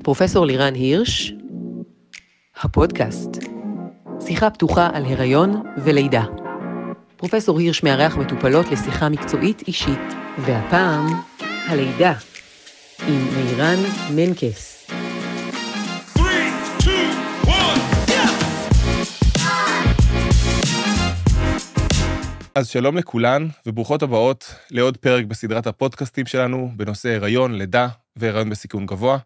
פרופסור לירן הירש, הפודקאסט, שיחה פתוחה על הריון ולידה. פרופסור הירש מארח מטופלות לשיחה מקצועית אישית, והפעם הלידה, עם מירן מנקס. 3, 2, 1, אז שלום לכולן, וברוכות הבאות לעוד פרק בסדרת הפודקאסטים שלנו, בנושא הריון, לידה והריון בסיכון גבוה.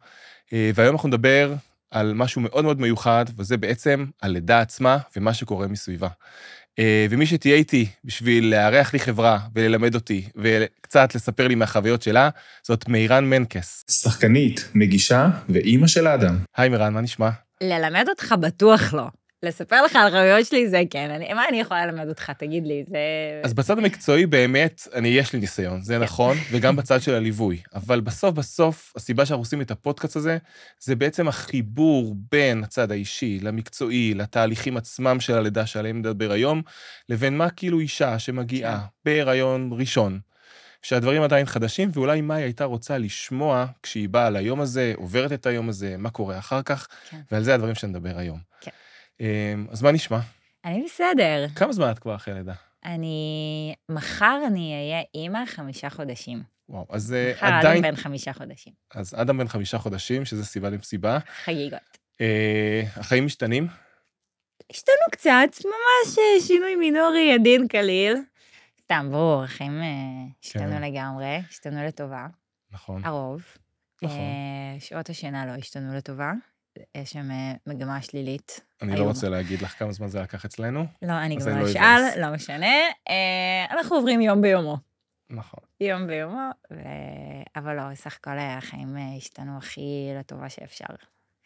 והיום אנחנו נדבר על משהו מאוד מאוד מיוחד, וזה בעצם הלידה עצמה ומה שקורה מסביבה. ומי שתהיה איתי בשביל לארח לי חברה וללמד אותי, וקצת לספר לי מהחוויות שלה, זאת מירן מנקס. שחקנית, מגישה ואימא של האדם. היי מירן, מה נשמע? ללמד אותך בטוח לא. לספר לך על חוויות שלי זה כן. מה אני יכולה ללמד אותך? תגיד לי, זה... אז בצד המקצועי באמת, יש לי ניסיון, זה נכון, וגם בצד של הליווי. אבל בסוף, הסיבה שאנחנו עושים את הפודקאסט הזה, זה בעצם החיבור בין הצד האישי, למקצועי, לתהליכים עצמם של הלידה שעליהם נדבר היום, לבין מה כאילו אישה שמגיעה בהיריון ראשון, שהדברים עדיין חדשים, ואולי מה היא הייתה רוצה לשמוע כשהיא באה ליום הזה, עוברת את היום הזה, מה קורה אחר כך, ועל זה הדברים שנדבר היום. כן. אז מה נשמע? אני בסדר. כמה זמן את כבר אחרי לידה? מחר אני אהיה אימא 5 חודשים. וואו, אז מחר עדיין... אדם בן 5 חודשים. אז אדם בן 5 חודשים, שזה סיבה למסיבה. חגיגות. החיים משתנים? השתנו קצת, ממש שינוי מינורי, עדין קליל. סתם, ברור, החיים השתנו לגמרי, השתנו לטובה. נכון. הרוב. נכון. שעות השינה לא השתנו לטובה. יש שם מגמה שלילית. אני לא רוצה להגיד לך כמה זמן זה לקח אצלנו. לא, אני אז כבר אני לא אשאל, אבאס. לא משנה. אנחנו עוברים יום ביומו. נכון. יום ביומו, אבל לא, סך הכל החיים השתנו הכי לטובה שאפשר.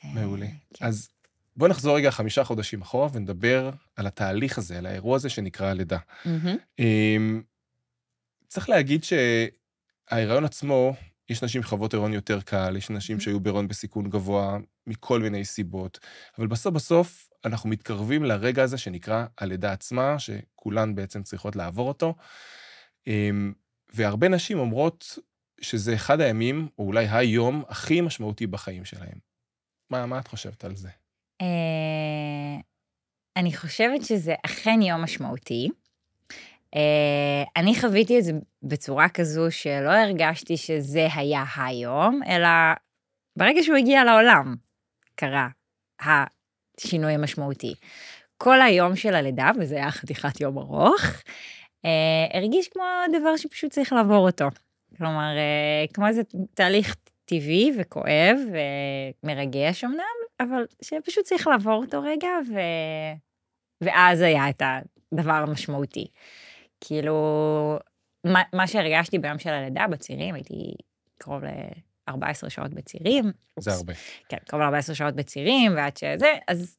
מעולה. כן. אז בוא נחזור רגע 5 חודשים אחורה, ונדבר על התהליך הזה, על האירוע הזה שנקרא לידה. צריך להגיד שההיריון עצמו, יש נשים שחוות הריון יותר קל, יש נשים שהיו בהיריון בסיכון גבוה, מכל מיני סיבות, אבל בסוף אנחנו מתקרבים לרגע הזה שנקרא הלידה עצמה, שכולן בעצם צריכות לעבור אותו, והרבה נשים אומרות שזה אחד הימים, או אולי היום, הכי משמעותי בחיים שלהם. מה את חושבת על זה? אני חושבת שזה אכן יום משמעותי. אני חוויתי את זה בצורה כזו שלא הרגשתי שזה היה היום, אלא ברגע שהוא הגיע לעולם, קרה השינוי המשמעותי. כל היום של הלידה, וזה היה חתיכת יום ארוך, הרגיש כמו דבר שפשוט צריך לעבור אותו. כלומר, כמו איזה תהליך טבעי וכואב ומרגש אמנם, אבל שפשוט צריך לעבור אותו רגע, ואז היה את הדבר המשמעותי. כאילו, מה שהרגשתי ביום של הלידה בצירים, הייתי קרוב ל-14 שעות בצירים. זה הרבה. כן, קרוב ל-14 שעות בצירים, ועד שזה, אז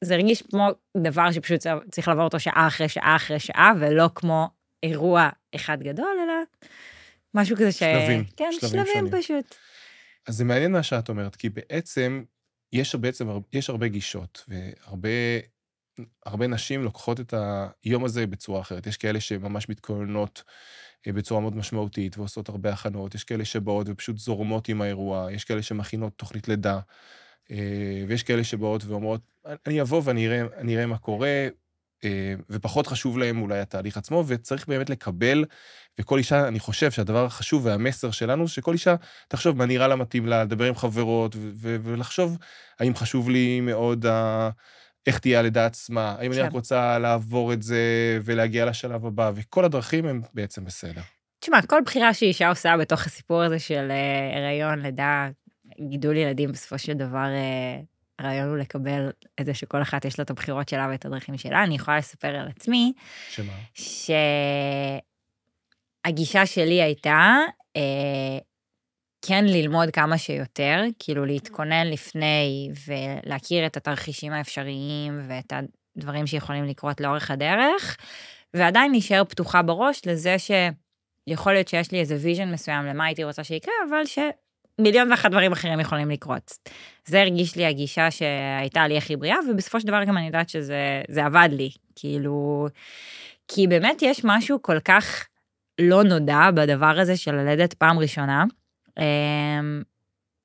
זה הרגיש כמו דבר שפשוט צריך לעבור אותו שעה אחרי שעה אחרי שעה, ולא כמו אירוע אחד גדול, אלא משהו כזה שלבים. כן, שלבים שונים. פשוט. אז זה מעניין מה שאת אומרת, כי בעצם יש הרבה גישות, והרבה נשים לוקחות את היום הזה בצורה אחרת. יש כאלה שממש מתכוננות בצורה מאוד משמעותית, ועושות הרבה הכנות, יש כאלה שבאות ופשוט זורמות עם האירוע, יש כאלה שמכינות תוכנית לידה, ויש כאלה שבאות ואומרות, אני אבוא ואני אראה מה קורה, ופחות חשוב להם אולי התהליך עצמו, וצריך באמת לקבל, וכל אישה, אני חושב שהדבר החשוב והמסר שלנו, שכל אישה תחשוב מה נראה לה מתאים לה, לדבר עם חברות, ולחשוב האם חשוב לי מאוד איך תהיה הלידה עצמה, האם אני רק רוצה לעבור את זה ולהגיע לשלב הבא, וכל הדרכים הם בעצם בסדר. תשמע, כל בחירה שאישה עושה בתוך הסיפור הזה של הריון, לידה, גידול ילדים, בסופו של דבר הרעיון הוא לקבל את זה שכל אחת יש לה את הבחירות שלה ואת הדרכים שלה. אני יכולה לספר על עצמי, שמה? שהגישה שלי הייתה כן ללמוד כמה שיותר, כאילו להתכונן לפני ולהכיר את התרחישים האפשריים ואת הדברים שיכולים לקרות לאורך הדרך, ועדיין נשאר פתוחה בראש לזה שיכול להיות שיש לי איזה ויז'ן מסוים למה הייתי רוצה שיקרה, אבל מיליון ואחת דברים אחרים יכולים לקרות. זה הרגיש לי הגישה שהייתה לי הכי בריאה, ובסופו של דבר גם אני יודעת שזה עבד לי, כאילו, כי באמת יש משהו כל כך לא נודע בדבר הזה של ללדת פעם ראשונה,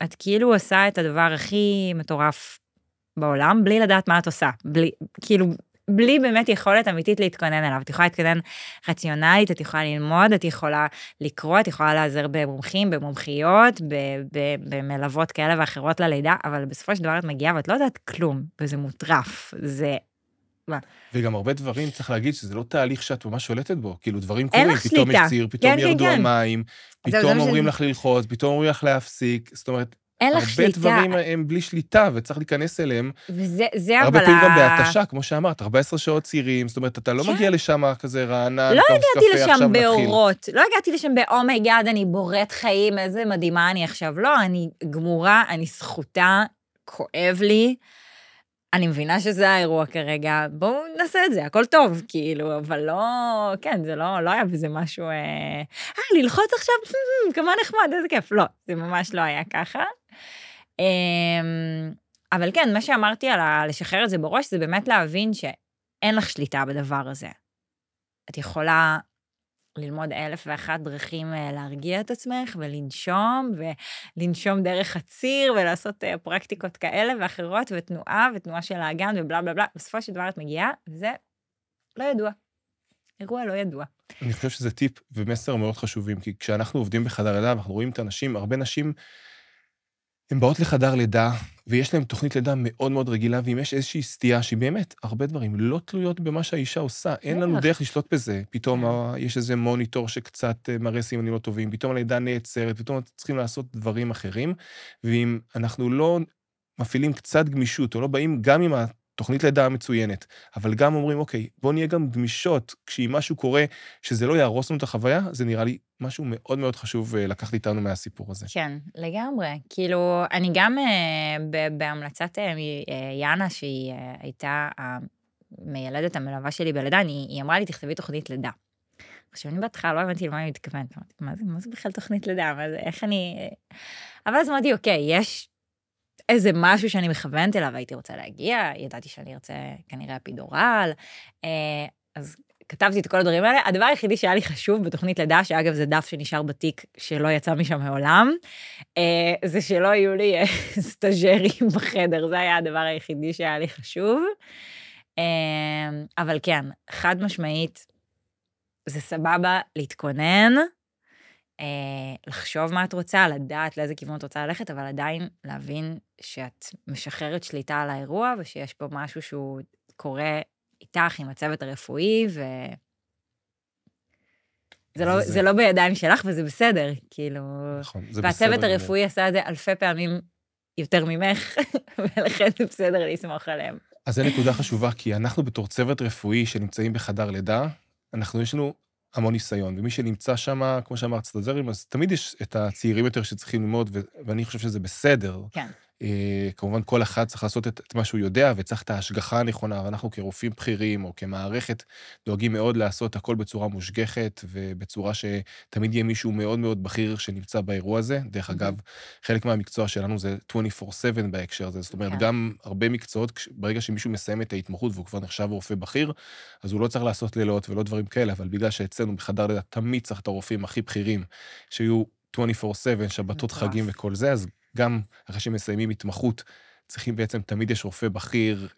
את כאילו עושה את הדבר הכי מטורף בעולם, בלי לדעת מה את עושה, בלי באמת יכולת אמיתית להתכונן אליו. את יכולה להתכונן רציונלית, את יכולה ללמוד, את יכולה לקרוא, את יכולה לעזר במומחים, במומחיות, במלוות כאלה ואחרות ללידה, אבל בסופו של דבר את מגיעה ואת לא יודעת כלום, וזה מוטרף, זה... וגם הרבה דברים, צריך להגיד שזה לא תהליך שאת ממש שולטת בו, כאילו דברים אין קורים, לך פתאום יש שליטה. ציר, פתאום כן, ירדו כן. המים, פתאום אומרים לך ללחוץ, פתאום אומרים לך להפסיק, זאת אומרת, אין לך הרבה שליטה. דברים הם בלי שליטה, וצריך להיכנס אליהם. וזה הרבה אבל... פעמים גם בהתשה, כמו שאמרת, 14 שעות צירים, זאת אומרת, אתה לא מגיע לשם כזה רענן, לא כוס הגעתי קפה, לשם עכשיו נתחיל. באורות, לא הגעתי לשם באומייגאד, אני בורת חיים, איזה מדהימה אני עכשיו. לא, אני גמורה, אני זכותה, כואב לי, אני מבינה שזה האירוע כרגע, בואו נעשה את זה, הכל טוב, כאילו, אבל לא, כן, זה לא היה בזה משהו, ללחוץ עכשיו, כמה נחמד, איזה כיף, לא, זה ממש לא היה ככה. אבל כן, מה שאמרתי על לשחרר את זה בראש, זה באמת להבין שאין לך שליטה בדבר הזה. את יכולה ללמוד 1,001 דרכים להרגיע את עצמך, ולנשום דרך הציר, ולעשות פרקטיקות כאלה ואחרות, ותנועה של האגן, ובלה בלה בלה. בסופו של דבר את מגיעה, וזה לא ידוע. אירוע לא ידוע. אני חושב שזה טיפ ומסר מאוד חשובים, כי כשאנחנו עובדים בחדר לידה, אנחנו רואים את האנשים, הרבה נשים, הן באות לחדר לידה, ויש להן תוכנית לידה מאוד מאוד רגילה, ואם יש איזושהי סטייה, שהיא באמת, הרבה דברים לא תלויות במה שהאישה עושה, אין לנו דרך לשלוט בזה, פתאום יש איזה מוניטור שקצת מראה סימנים לא טובים, פתאום הלידה נעצרת, פתאום צריכים לעשות דברים אחרים, ואם אנחנו לא מפעילים קצת גמישות, או לא באים גם עם התוכנית לידה המצוינת, אבל גם אומרים, אוקיי, בוא נהיה גם גמישות, כשאם משהו קורה, שזה לא יהרוס לנו את החוויה, זה נראה לי משהו מאוד מאוד חשוב לקחת איתנו מהסיפור הזה. כן, לגמרי. כאילו, אני גם בהמלצת יאנה, שהיא הייתה המיילדת המלווה שלי בלידה, היא אמרה לי, תכתבי תוכנית לידה. עכשיו, אני בהתחלה לא הבנתי למה אני מתכוונת. אמרתי, מה זה בכלל תוכנית לידה? איך אני... אבל אז אמרתי, אוקיי, יש איזה משהו שאני מכוונת אליו, והייתי רוצה להגיע, ידעתי שאני ארצה כנראה אפידורל, אז כתבתי את כל הדברים האלה. הדבר היחידי שהיה לי חשוב בתוכנית לידה, שאגב זה דף שנשאר בתיק שלא יצא משם מעולם, זה שלא יהיו לי סטאז'רים בחדר, זה היה הדבר היחידי שהיה לי חשוב. אבל כן, חד משמעית, זה סבבה להתכונן, לחשוב מה את רוצה, לדעת לאיזה כיוון את רוצה ללכת, אבל עדיין להבין שאת משחררת שליטה על האירוע, ושיש פה משהו שהוא קורה איתך עם הצוות הרפואי, זה לא בידיים שלך, וזה בסדר, כאילו... נכון, זה והצוות הרפואי עשה את זה אלפי פעמים יותר ממך, ולכן זה בסדר לסמוך עליהם. אז זו נקודה חשובה, כי אנחנו בתור צוות רפואי שנמצאים בחדר לידה, יש לנו המון ניסיון, ומי שנמצא שם, כמו שאמרת, סטאז'רים, אז תמיד יש את הצעירים יותר שצריכים ללמוד, ואני חושב שזה בסדר. כן. כמובן, כל אחד צריך לעשות את מה שהוא יודע, וצריך את ההשגחה הנכונה, ואנחנו כרופאים בכירים, או כמערכת, דואגים מאוד לעשות הכל בצורה מושגחת, ובצורה שתמיד יהיה מישהו מאוד מאוד בכיר שנמצא באירוע הזה. דרך אגב, חלק מהמקצוע שלנו זה 24/7 בהקשר הזה, זאת אומרת, גם הרבה מקצועות, ברגע שמישהו מסיים את ההתמחות, והוא כבר נחשב רופא בכיר, אז הוא לא צריך לעשות לילות ולא דברים כאלה, אבל בגלל שאצלנו בחדר לידה תמיד צריך את הרופאים הכי בכירים, שיהיו 24/7, שבתות חגים וכל זה, אז גם אחרי שמסיימים התמחות, צריכים בעצם, תמיד יש רופא בכיר,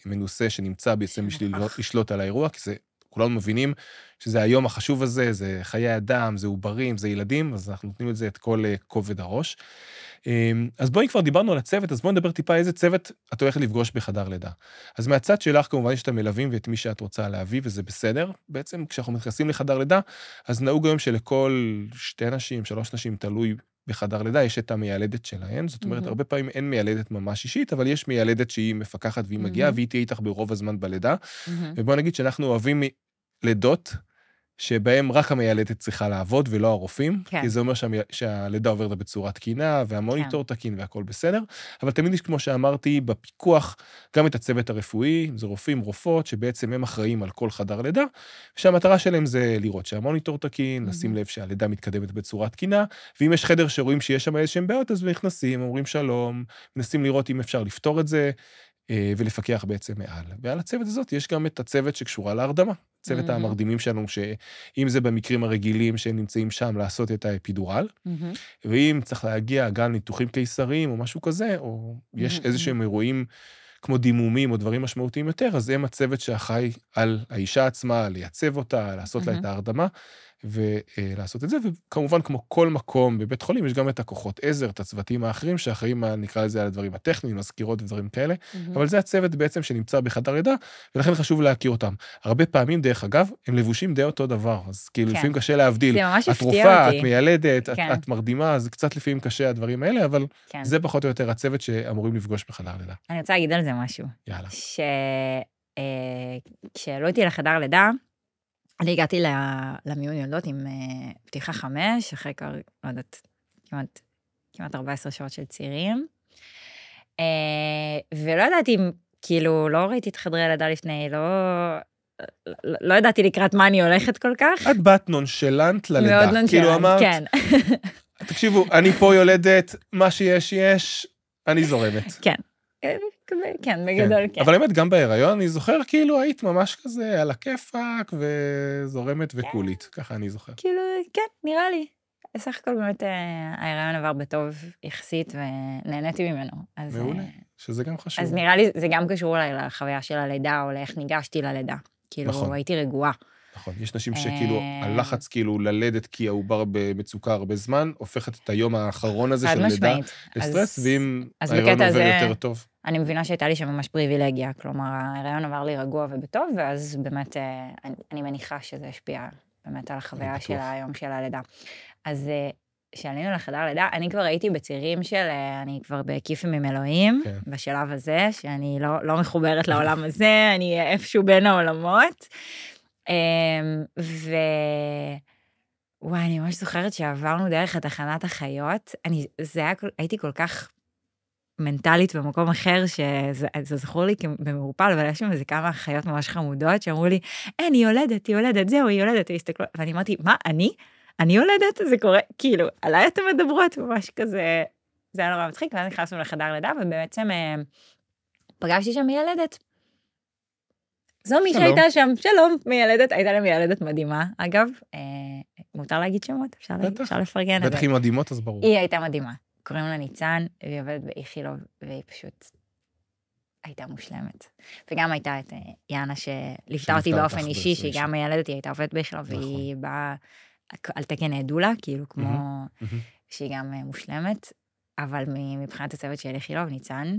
מנוסה, שנמצא בעצם בשביל לשלוט על האירוע, כי זה, כולנו מבינים שזה היום החשוב הזה, זה חיי אדם, זה עוברים, זה ילדים, אז אנחנו נותנים את זה את כל כובד הראש. אז בואי כבר דיברנו על הצוות, אז בואי נדבר טיפה איזה צוות את הולכת לפגוש בחדר לידה. אז מהצד שלך כמובן יש את המלווים ואת מי שאת רוצה להביא, וזה בסדר. בעצם כשאנחנו נכנסים לחדר לידה, אז נהוג היום שלכל 2 נשים, 3 נשים, תלוי בחדר לידה, יש את המיילדת שלהן, זאת אומרת, הרבה פעמים אין מיילדת ממש אישית, אבל יש מיילדת שהיא מפקחת והיא מגיעה, והיא תהיה איתך ברוב הזמן בלידה. ובוא נגיד שאנחנו אוהבים לידות, שבהם רק המיילדת צריכה לעבוד ולא הרופאים, כי זה אומר שהלידה עוברת בצורה תקינה, והמוניטור תקין והכל בסדר, אבל תמיד יש, כמו שאמרתי, בפיקוח, גם את הצוות הרפואי, זה רופאים, רופאות, שבעצם הם אחראים על כל חדר לידה, שהמטרה שלהם זה לראות שהמוניטור תקין, לשים לב שהלידה מתקדמת בצורה תקינה, ואם יש חדר שרואים שיש שם איזשהם בעיות, אז נכנסים, אומרים שלום, מנסים לראות אם אפשר לפתור את זה, ולפקח בעצם מעל. ועל הצוות הזאת יש גם את הצוות שקשורה להרדמה. צוות המרדימים שלנו, שאם זה במקרים הרגילים שהם נמצאים שם, לעשות את האפידורל, ואם צריך להגיע גם ניתוחים קיסריים או משהו כזה, או יש איזשהם אירועים כמו דימומים או דברים משמעותיים יותר, אז הם הצוות שאחראי על האישה עצמה, לייצב אותה, לעשות לה את ההרדמה, ולעשות את זה, וכמובן כמו כל מקום בבית חולים, יש גם את הכוחות עזר, את הצוותים האחרים, שאחראים, נקרא לזה, על הדברים הטכניים, מזכירות ודברים כאלה, אבל זה הצוות בעצם שנמצא בחדר לידה, ולכן חשוב להכיר אותם. הרבה פעמים, דרך אגב, הם לבושים די אותו דבר, אז כאילו לפעמים קשה להבדיל. זה ממש את הפתיע רופאה, אותי. את מיילדת, את מרדימה, אז קצת לפעמים קשה הדברים האלה, אבל זה פחות או יותר הצוות שאמורים לפגוש בחדר לידה. אני רוצה להגיד על זה משהו. יאללה. כשעלו אותי לחדר לידה, אני הגעתי למיון יולדות עם פתיחה 5, אחרי כבר, לא יודעת, כמעט 14 שעות של צעירים, ולא ידעתי, כאילו, לא ראיתי את חדרי לידה לפני, לא ידעתי לקראת מה אני הולכת כל כך. את בת נונשלנט ללידה. מאוד נונשלנט, כאילו אמרת, כן. תקשיבו, אני פה יולדת, מה שיש, אני זורמת. כן. כן, בגדול, כן. אבל באמת, גם בהיריון, אני זוכר כאילו היית ממש כזה על הכיפק וזורמת וקולית, ככה אני זוכר. כאילו, כן, נראה לי. בסך הכל באמת ההיריון עבר בטוב יחסית ונהניתי ממנו. מעולה, שזה גם חשוב. אז נראה לי, זה גם קשור אולי לחוויה של הלידה או לאיך ניגשתי ללידה. כאילו, הייתי רגועה. נכון, יש נשים שכאילו, הלחץ כאילו ללדת כי העובר במצוקה הרבה זמן, הופכת את היום האחרון הזה של לידה לסטרס, ואם ההיריון עובר יותר טוב. אני מבינה שהייתה לי שם ממש פריבילגיה, כלומר, ההיריון עבר לי רגוע ובטוב, ואז באמת אני מניחה שזה השפיע באמת על החוויה של היום של הלידה. אז כשעלינו לחדר לידה, אני כבר הייתי בצירים של, אני כבר בקיפים עם אלוהים, בשלב הזה, שאני לא מחוברת לעולם הזה, אני איפשהו בין העולמות, וואי, אני ממש זוכרת שעברנו דרך התחנת החיות, הייתי כל כך מנטלית במקום אחר, שזה זכור לי במעורפל, אבל יש שם איזה כמה חיות ממש חמודות, שאמרו לי, היא יולדת, זהו, היא יולדת, ואני אמרתי, מה, אני יולדת? זה קורה, כאילו, עליי אתם מדברות, ממש כזה, זה היה נורא מצחיק, ואז נכנסנו לחדר לידה, ובעצם פגשתי שם מיילדת. זו מי שהייתה שם, שלום, מיילדת, הייתה לה מיילדת מדהימה, אגב, מותר להגיד שמות, אפשר לפרגן את זה. בטח היא מדהימות, אז ברור. היא הייתה מדהימה, קוראים לה ניצן, והיא עובדת באיכילוב, והיא פשוט הייתה מושלמת. וגם הייתה את יאנה שליוותה אותי באופן אישי, שהיא גם מיילדת, היא הייתה עובדת באיכילוב, והיא באה על תקן דולה, כאילו כמו שהיא גם מושלמת, אבל מבחינת הצוות של איכילוב, ניצן,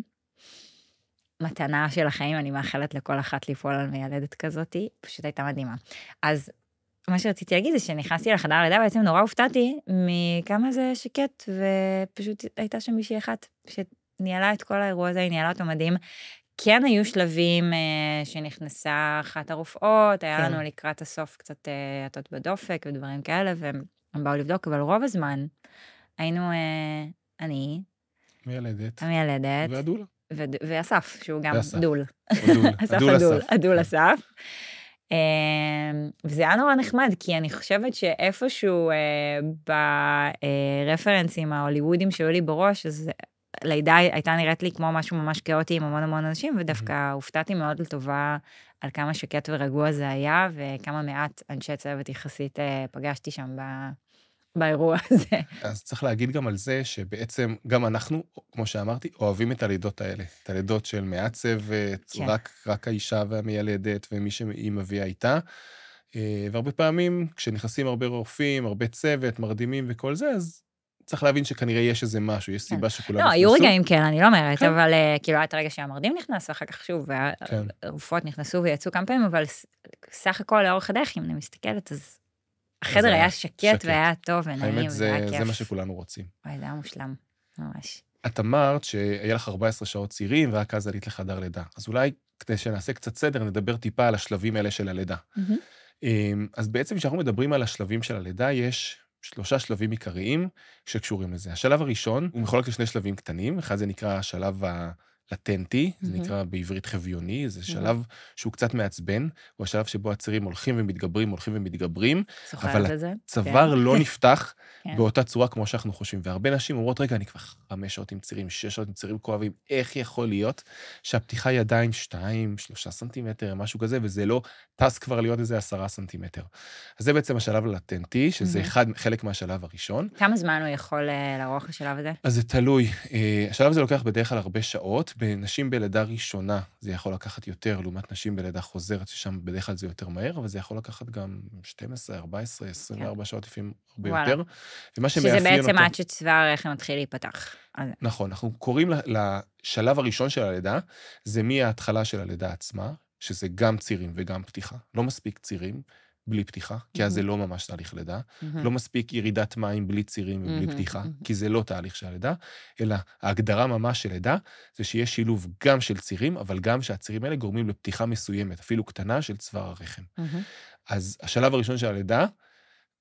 מתנה של החיים, אני מאחלת לכל אחת ליפול על מיילדת כזאת, פשוט הייתה מדהימה. אז מה שרציתי להגיד זה שנכנסתי לחדר לידה, בעצם נורא הופתעתי מכמה זה שקט, ופשוט הייתה שם מישהי אחת שניהלה את כל האירוע הזה, היא ניהלה אותו מדהים. כן היו שלבים שנכנסה אחת הרופאות, היה לנו לקראת הסוף קצת עטות בדופק ודברים כאלה, והם באו לבדוק, אבל רוב הזמן היינו אני, המיילדת, והדולה. ואסף, שהוא גם דול. הדול אסף. וזה היה נורא נחמד, כי אני חושבת שאיפשהו ברפרנסים ההוליוודים שהיו לי בראש, אז לידה הייתה נראית לי כמו משהו ממש כאוטי עם המון אנשים, ודווקא הופתעתי מאוד לטובה על כמה שקט ורגוע זה היה, וכמה מעט אנשי צוות יחסית פגשתי שם באירוע הזה. אז צריך להגיד גם על זה שבעצם גם אנחנו, כמו שאמרתי, אוהבים את הלידות האלה. את הלידות של מעט צוות, רק האישה והמיילדת ומי שהיא מביאה איתה. והרבה פעמים כשנכנסים הרבה רופאים, הרבה צוות, מרדימים וכל זה, אז צריך להבין שכנראה יש איזה משהו, יש סיבה שכולם נכנסו. לא, היו רגעים כן, אני לא אומרת, אבל כאילו היה את הרגע שהמרדים נכנס, ואחר כך שוב, והרופאות נכנסו ויצאו כמה פעמים, אבל סך הכל לאורך הדרך, אם אני מסתכלת, אז החדר היה שקט והיה טוב ונעים, והיה כיף. זה מה שכולנו רוצים. וואי, זה היה מושלם, ממש. את אמרת שהיה לך 14 שעות צעירים, ורק אז עלית לחדר לידה. אז אולי כדי שנעשה קצת סדר, נדבר טיפה על השלבים האלה של הלידה. אז בעצם כשאנחנו מדברים על השלבים של הלידה, יש 3 שלבים עיקריים שקשורים לזה. השלב הראשון הוא מחולק לשני שלבים קטנים, אחד זה נקרא השלב לטנטי, זה נקרא בעברית חביוני, זה שלב שהוא קצת מעצבן, הוא השלב שבו הצירים הולכים ומתגברים, אבל הצוואר לא נפתח באותה צורה כמו שאנחנו חושבים, והרבה נשים אומרות, רגע, אני כבר 5 שעות עם צירים, 6 שעות עם צירים כואבים, איך יכול להיות שהפתיחה היא עדיין 2-3 סנטימטר, משהו כזה, וזה לא טס כבר להיות איזה 10 סנטימטר. אז זה בעצם השלב הלטנטי, שזה חלק מהשלב הראשון. כמה זמן הוא יכול לערוך לשלב הזה? אז זה תלוי. השלב הזה לוקח בדרך כלל הרבה שעות, בנשים בלידה ראשונה זה יכול לקחת יותר, לעומת נשים בלידה חוזרת, ששם בדרך כלל זה יותר מהר, אבל זה יכול לקחת גם 12, 14, 24 שעות, לפעמים הרבה יותר. שזה בעצם עד שצוואר הרחם מתחיל להיפתח. נכון, אנחנו קוראים לשלב הראשון של הלידה, זה מההתחלה של הלידה עצמה, שזה גם צירים וגם פתיחה. לא מספיק צירים בלי פתיחה, כי אז זה לא ממש תהליך לידה. לא מספיק ירידת מים בלי צירים ובלי פתיחה, כי זה לא תהליך של לידה, אלא ההגדרה ממש של לידה, זה שיש שילוב גם של צירים, אבל גם שהצירים האלה גורמים לפתיחה מסוימת, אפילו קטנה של צוואר הרחם. אז השלב הראשון של הלידה,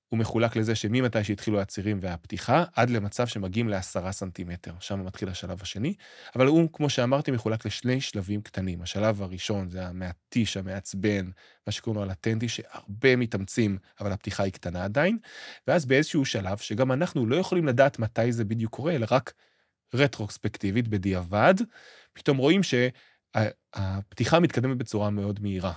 הוא מחולק לזה שממתי שהתחילו הצירים והפתיחה, עד למצב שמגיעים ל10 סנטימטר. שם מתחיל השלב השני, אבל הוא, כמו שאמרתי, מחולק לשני שלבים קטנים. השלב הראשון זה המעטיש, המעצבן, מה שקוראים לו הלטנטי, שהרבה מתאמצים, אבל הפתיחה היא קטנה עדיין, ואז באיזשהו שלב, שגם אנחנו לא יכולים לדעת מתי זה בדיוק קורה, אלא רק רטרוספקטיבית, בדיעבד, פתאום רואים שהפתיחה מתקדמת בצורה מאוד מהירה.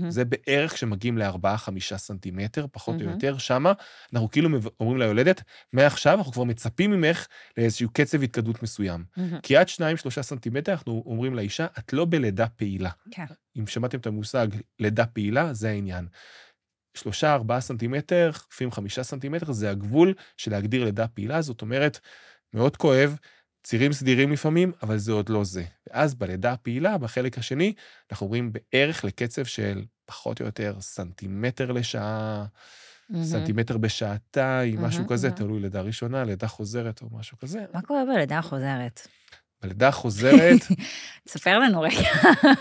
זה בערך כשמגיעים ל4-5 סנטימטר, פחות או יותר, שמה אנחנו כאילו אומרים ליולדת, מעכשיו אנחנו כבר מצפים ממך לאיזשהו קצב התקדמות מסוים. כי עד 2-3 סנטימטר אנחנו אומרים לאישה, את לא בלידה פעילה. אם שמעתם את המושג לידה פעילה, זה העניין. 3-4 סנטימטר, לפעמים 5 סנטימטר, זה הגבול של להגדיר לידה פעילה, זאת אומרת, מאוד כואב, צירים סדירים לפעמים, אבל זה עוד לא זה. ואז בלידה הפעילה, בחלק השני, אנחנו רואים בערך לקצב של פחות או יותר סנטימטר לשעה, סנטימטר בשעתיים, משהו כזה, תלוי לידה ראשונה, לידה חוזרת או משהו כזה. מה קורה בלידה חוזרת? בלידה חוזרת... תספר לנו רגע.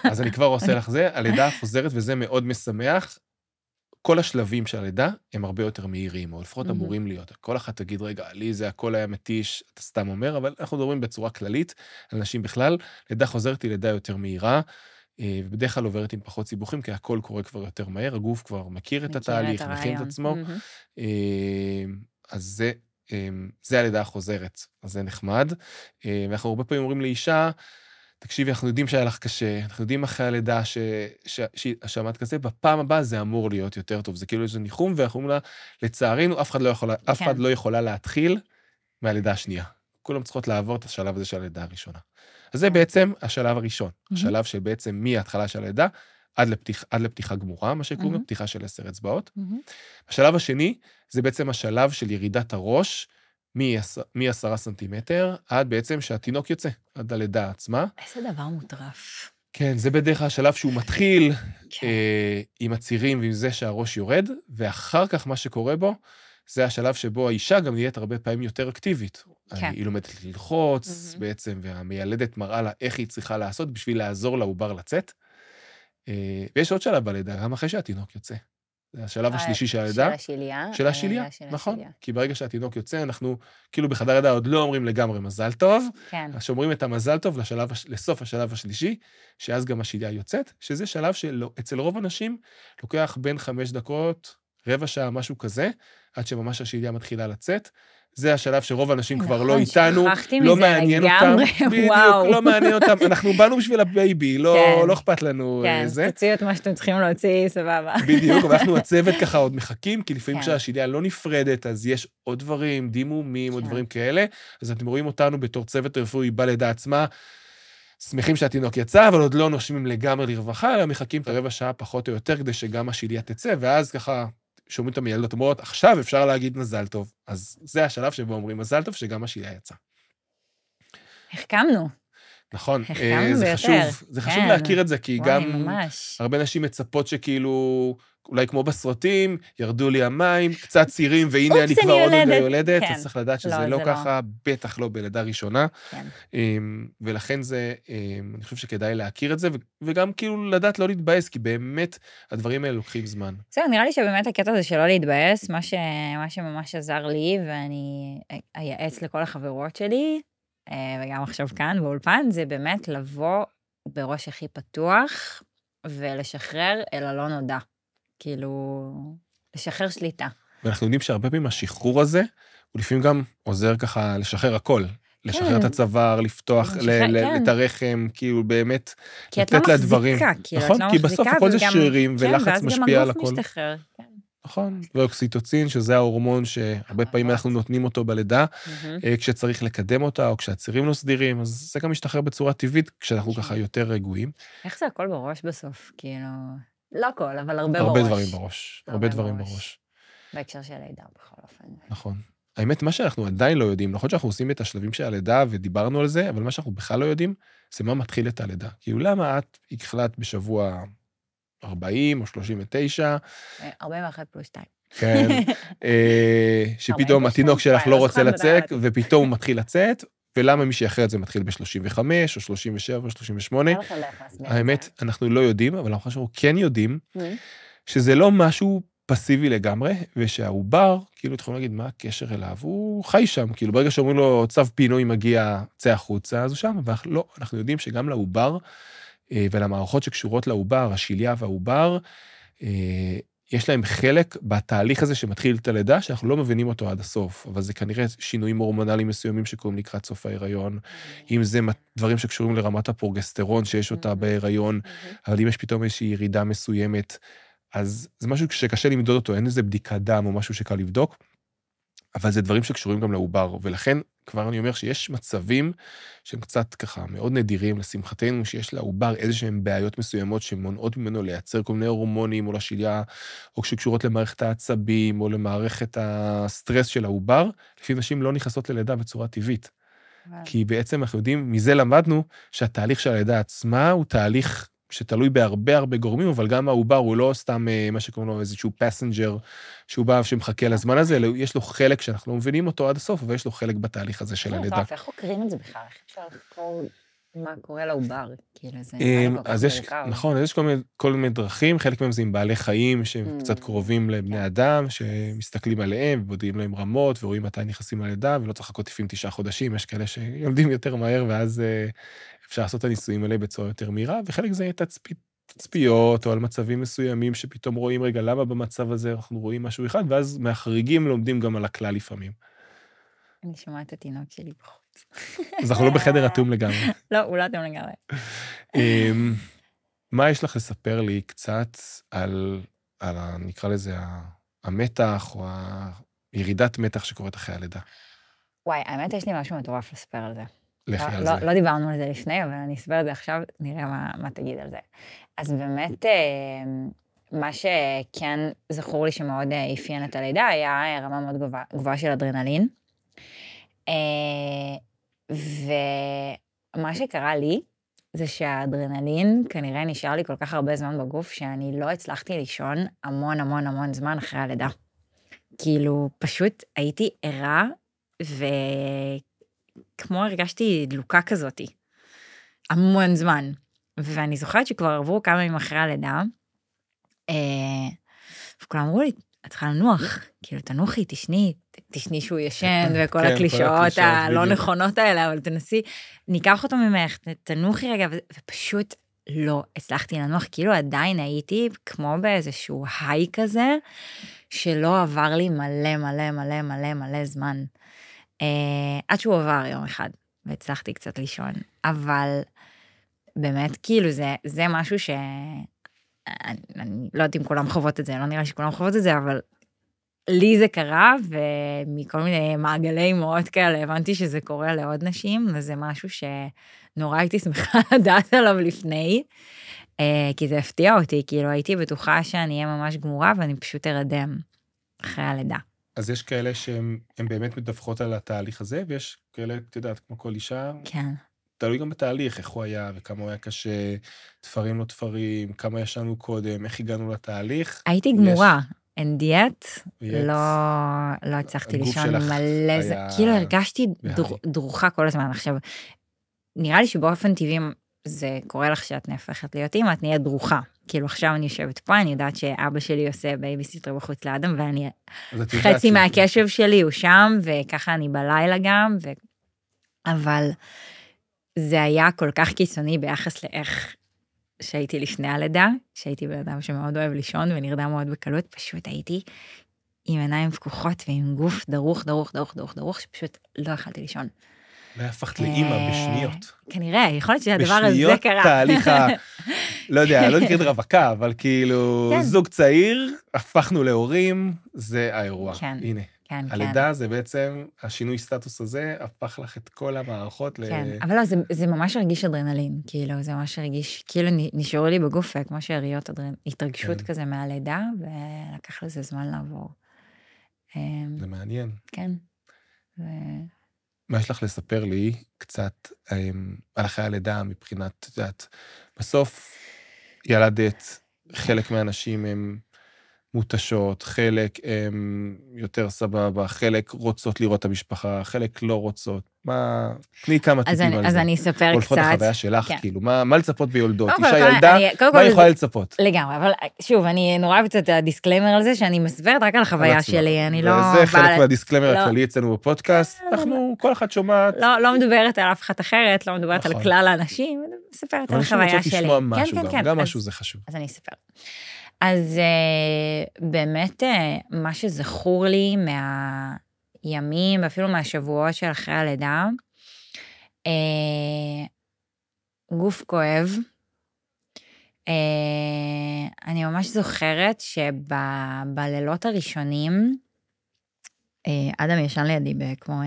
אז אני כבר עושה לך זה, הלידה החוזרת, וזה מאוד משמח, כל השלבים של הלידה הם הרבה יותר מהירים, או לפחות אמורים להיות. כל אחת תגיד, רגע, לי זה הכל היה מתיש, אתה סתם אומר, אבל אנחנו מדברים בצורה כללית, על נשים בכלל, לידה חוזרת היא לידה יותר מהירה, ובדרך כלל עוברת עם פחות סיבוכים, כי הכל קורה כבר יותר מהר, הגוף כבר מכיר את התהליך, מכין את עצמו, אז זה הלידה החוזרת, אז זה נחמד. ואנחנו הרבה פעמים אומרים לאישה, תקשיבי, אנחנו יודעים שהיה לך קשה, אנחנו יודעים אחרי הלידה שעמד כזה, בפעם הבאה זה אמור להיות יותר טוב, זה כאילו איזה ניחום, ואנחנו אומרים לה, לצערנו, אף אחד לא יכולה להתחיל מהלידה השנייה. כולם צריכות לעבור את השלב הזה של הלידה הראשונה. אז זה בעצם השלב הראשון, השלב שבעצם מההתחלה של הלידה, עד לפתיחה גמורה, מה שקוראים לו, פתיחה של 10 אצבעות. השלב השני, זה בעצם השלב של ירידת הראש, מ10 סנטימטר, עד בעצם שהתינוק יוצא, עד הלידה עצמה. איזה דבר מוטרף. כן, זה בדרך כלל השלב שהוא מתחיל עם הצירים ועם זה שהראש יורד, ואחר כך מה שקורה בו, זה השלב שבו האישה גם נהיית הרבה פעמים יותר אקטיבית. היא לומדת ללחוץ בעצם, והמיילדת מראה לה איך היא צריכה לעשות בשביל לעזור לעובר לצאת. ויש עוד שלב בלידה, גם אחרי שהתינוק יוצא. זה השלב השלישי של הלידה. של השיליה. של השיליה, נכון. כי ברגע שהתינוק יוצא, אנחנו כאילו בחדר לידה עוד לא אומרים לגמרי מזל טוב, שאומרים את המזל טוב לסוף השלב השלישי, שאז גם השיליה יוצאת, שזה שלב שאצל רוב אנשים לוקח בין 5 דקות, רבע שעה, משהו כזה, עד שממש השיליה מתחילה לצאת. זה השלב שרוב האנשים כבר לא איתנו, לא מעניין אותם, בדיוק, לא מעניין אותם, אנחנו באנו בשביל הבייבי, לא אכפת לנו זה. כן, תוציאו את מה שאתם צריכים להוציא, סבבה. בדיוק, אבל אנחנו הצוות ככה עוד מחכים, כי לפעמים כשהשיליה לא נפרדת, אז יש עוד דברים, דימומים או דברים כאלה, אז אתם רואים אותנו בתור צוות רפואי בלידה עצמה, שמחים שהתינוק יצא, אבל עוד לא נושמים לגמרי לרווחה, אלא מחכים את הרבע שעה פחות או יותר, כדי שגם השיליה תצא, ואז ככה שומעים את המיילדות, אומרות, עכשיו אפשר להגיד מזל טוב. אז זה השלב שבו אומרים מזל טוב, שגם השיליה יצא. החכמנו. נכון, זה חשוב להכיר את זה, כי גם הרבה נשים מצפות שכאילו, אולי כמו בסרטים, ירדו לי המים, קצת צירים, והנה אני כבר עוד יולדת, אז צריך לדעת שזה לא ככה, בטח לא בלידה ראשונה, ולכן זה, אני חושב שכדאי להכיר את זה, וגם כאילו לדעת לא להתבאס, כי באמת הדברים האלה לוקחים זמן. זהו, נראה לי שבאמת הקטע הזה שלא להתבאס, מה שממש עזר לי, ואני אייעץ לכל החברות שלי, וגם עכשיו כאן באולפן, זה באמת לבוא בראש הכי פתוח, ולשחרר אל הלא נודע. כאילו, לשחרר שליטה. ואנחנו יודעים שהרבה פעמים השחרור הזה, הוא לפעמים גם עוזר ככה לשחרר הכל. לשחרר את הצוואר, לפתוח את הרחם, כאילו באמת, לתת לדברים. נכון, כי בסוף הכל זה שרירים, ולחץ משפיע על הכל. ואז גם הגוף משתחרר. נכון, ואוקסיטוצין, שזה ההורמון שהרבה פעמים אנחנו נותנים אותו בלידה, כשצריך לקדם אותה, או כשהצירים לא סדירים, אז זה גם משתחרר בצורה טבעית, כשאנחנו ככה יותר רגועים. איך זה הכל בראש בסוף? כאילו, לא הכל, אבל הרבה בראש. הרבה דברים בראש, הרבה דברים בראש. בהקשר של הלידה, בכל אופן. נכון. האמת, מה שאנחנו עדיין לא יודעים, נכון שאנחנו עושים את השלבים של הלידה ודיברנו על זה, אבל מה שאנחנו בכלל לא יודעים, זה מה מתחיל את הלידה. כאילו, למה את החלטת בשבוע 40 או 39? 41 פלוס 2. כן. שפתאום התינוק שלך לא רוצה לצאת, ופתאום הוא מתחיל לצאת, ולמה מישהי אחרת זה מתחיל ב-35 או 37 או 38? האמת, אנחנו לא יודעים, אבל אנחנו כן יודעים שזה לא משהו פסיבי לגמרי, ושהעובר, כאילו אתם יכולים להגיד מה הקשר אליו, הוא חי שם, כאילו ברגע שאומרים לו צו פינוי מגיע, צא החוצה, אז הוא שם, אבל לא, אנחנו יודעים שגם לעובר, ולמערכות שקשורות לעובר, השיליה והעובר, יש להם חלק בתהליך הזה שמתחיל את הלידה, שאנחנו לא מבינים אותו עד הסוף, אבל זה כנראה שינויים הורמונליים מסוימים שקוראים לקראת סוף ההיריון, אם זה דברים שקשורים לרמת הפרוגסטרון שיש אותה בהיריון, אבל אם יש פתאום איזושהי ירידה מסוימת, אז זה משהו שקשה למדוד אותו, אין איזה בדיקת דם או משהו שקל לבדוק, אבל זה דברים שקשורים גם לעובר, ולכן כבר אני אומר שיש מצבים שהם קצת ככה מאוד נדירים לשמחתנו, שיש לעובר איזשהם בעיות מסוימות שמונעות ממנו לייצר כל מיני הורמונים או לשיליה, או שקשורות למערכת העצבים או למערכת הסטרס של העובר, לפי נשים לא נכנסות ללידה בצורה טבעית. כי בעצם אנחנו יודעים, מזה למדנו שהתהליך של הלידה עצמה הוא תהליך שתלוי בהרבה הרבה גורמים, אבל גם העובר הוא לא סתם מה שקוראים לו איזשהו פסנג'ר, שהוא בא שמחכה לזמן הזה, אלא יש לו חלק שאנחנו לא מבינים אותו עד הסוף, אבל יש לו חלק בתהליך הזה של הלידה. איך חוקרים את זה בכלל? איך אפשר לחקור מה קורה לעובר? אז יש, נכון, אז יש כל מיני דרכים, חלק מהם זה עם בעלי חיים, שהם קצת קרובים לבני אדם, שמסתכלים עליהם, ובודעים להם רמות, ורואים מתי נכנסים ללידה, ולא צריך לחכות לפעמים 9 חודשים, יש כאלה שיולדים יותר מהר, ואז אפשר לעשות את הניסויים האלה בצורה יותר מהירה, וחלק זה תצפיות, או על מצבים מסוימים שפתאום רואים, רגע, למה במצב הזה אנחנו רואים משהו אחד, ואז מהחריגים לומדים גם על הכלל לפעמים. אני שומעת את התינוק שלי בחוץ. אז אנחנו לא בחדר אטום לגמרי. לא, הוא לא אטום לגמרי. מה יש לך לספר לי קצת על נקרא לזה, המתח, או הירידת מתח שקורית אחרי הלידה? וואי, האמת יש לי משהו מטורף לספר על זה. לא דיברנו על זה לפני, אבל אני אספר את זה עכשיו, נראה מה תגיד על זה. אז באמת, מה שכן זכור לי שמאוד אפיין את הלידה, היה רמה מאוד גבוהה של אדרנלין. ומה שקרה לי, זה שהאדרנלין כנראה נשאר לי כל כך הרבה זמן בגוף, שאני לא הצלחתי לישון המון המון המון זמן אחרי הלידה. כאילו, פשוט הייתי ערה, כמו הרגשתי דלוקה כזאת, המון זמן. ואני זוכרת שכבר עברו כמה ימים אחרי הלידה, וכולם אמרו לי, את צריכה לנוח, כאילו תנוחי, תשני שהוא ישן, וכל הקלישאות הלא נכונות האלה, אבל תנסי, ניקח אותו ממך, תנוחי רגע, ופשוט לא הצלחתי לנוח, כאילו עדיין הייתי כמו באיזשהו היי כזה, שלא עבר לי מלא מלא מלא מלא מלא זמן. עד שהוא עבר יום אחד, והצלחתי קצת לישון, אבל באמת כאילו זה משהו אני לא יודעת אם כולם חוות את זה, לא נראה שכולם חוות את זה, אבל לי זה קרה, ומכל מיני מעגלי אמהות כאלה, הבנתי שזה קורה לעוד נשים, וזה משהו שנורא הייתי שמחה לדעת עליו לפני, כי זה הפתיע אותי, כאילו הייתי בטוחה שאני אהיה ממש גמורה, ואני פשוט ארדם אחרי הלידה. אז יש כאלה שהן באמת מדווחות על התהליך הזה, ויש כאלה, את יודעת, כמו כל אישה, כן. תלוי גם בתהליך, איך הוא היה, וכמה הוא היה קשה, תפרים לא תפרים, כמה ישנו קודם, איך הגענו לתהליך. הייתי גמורה, אין דיאט, לא הצלחתי לישון מלא, כאילו הרגשתי דרוכה כל הזמן. עכשיו, נראה לי שבאופן טבעי זה קורה לך שאת נהפכת להיות אימא, את נהיית דרוכה. כאילו עכשיו אני יושבת פה, אני יודעת שאבא שלי עושה בייביסיטר בחוץ לאדם, ואני חצי מהקשב שלי הוא שם, וככה אני בלילה גם, אבל זה היה כל כך קיצוני ביחס לאיך שהייתי לפני הלידה, שהייתי בן אדם שמאוד אוהב לישון ונרדם מאוד בקלות, פשוט הייתי עם עיניים פקוחות ועם גוף דרוך, שפשוט לא יכלתי לישון. והפכת לאימא בשניות. כנראה, יכול להיות שהדבר הזה בשניות קרה. תהליך לא יודע, לא נקראת רווקה, אבל כאילו כן. זוג צעיר, הפכנו להורים, זה האירוע. כן, הנה. כן. הלידה זה בעצם, השינוי סטטוס הזה, הפך לך את כל המערכות כן, אבל לא, זה ממש הרגיש אדרנלין, כאילו, זה ממש הרגיש, כאילו נשארו לי בגוף, כמו שהראיות התרגשות כזה מהלידה, ולקח לזה זמן לעבור. זה מעניין. כן. מה יש לך לספר לי קצת על אחרי הלידה מבחינת, את יודעת, בסוף ילדת, חלק מהאנשים הם מותשות, חלק הם יותר סבבה, חלק רוצות לראות את המשפחה, חלק לא רוצות. מה, תני כמה טיפים על זה. אז אני אספר קצת. או לפחות החוויה שלך, כן. כאילו, מה לצפות ביולדות? קודם אישה כל, ילדה, מה היא יכולה לצפות? לגמרי, אבל שוב, אני נורא אוהבת את הדיסקליימר על זה, שאני מסברת רק על החוויה שלי, אני לא... זה חלק מהדיסקליימר הכללי אצלנו בפודקאסט, אנחנו, כל אחד שומעת. לא מדברת על אף אחת אחרת, לא מדברת על כלל האנשים, מספרת על החוויה שלי. אנשים רוצות לשמוע משהו גם משהו זה חשוב. אז אני אספר. אז באמת, מה שזכור לי מהימים, ואפילו מהשבועות של אחרי הלידה, גוף כואב. אני ממש זוכרת שבלילות הראשונים, אדם ישן לידי כמו